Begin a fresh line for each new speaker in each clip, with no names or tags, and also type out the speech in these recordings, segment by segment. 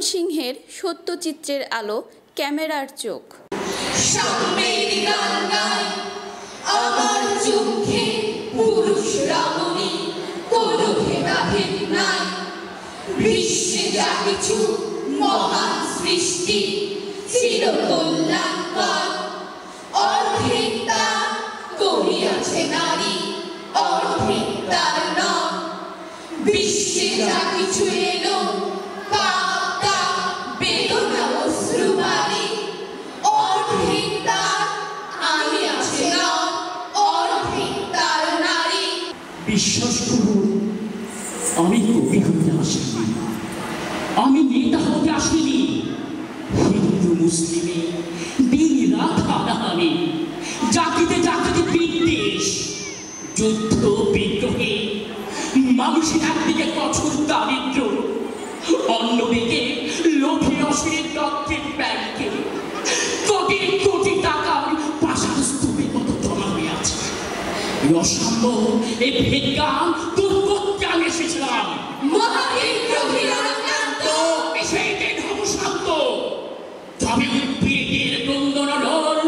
সিংহের সত্যচিত্রের আলো, ক্যামেরার চোখ।
সাম্যের গান গায় আমার চোখে, পুরুষ রমণী কোনো ভেদাভেদ নাই। বিশ্বে যা কিছু মহান সৃষ্টি চির কল্যাণকর, অর্ধেক তা করিয়াছে নারী, অর্ধেক তার নর। বিশ্বে যা কিছু এলো কাঁটা বেদনা অশ্রুবাণী, অর্ধেক তার আনিয়াছে নর, অর্ধেক তার নারী।
বিশ্বাস করুন, আমি কবি হতে আসিনি, আমি নেতা হতে আসিনি। হিন্দু মুসলিমে দিন রাত হানাহানি, জাতিতে জাতিতে বিদ্বেষ, যুদ্ধ বিদ্রোহে, মানুষের একদিকে কঠোর দারিদ্র, অন্যদিকে লোভী অসুরের তত্ত্বের ব্যাংকে কোটি কোটি টাকার পাষাণ স্তূপের মতো জমা হয়ে আছে। এই অসাম্য, এই ভেদগান দূর করতে আমি এসেছিলাম। সেই দিন হব শান্ত, তবে উদ্ভিদের ক্রন্দন রোল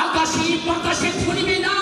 আকাশে বাতাসে ধরিবে না।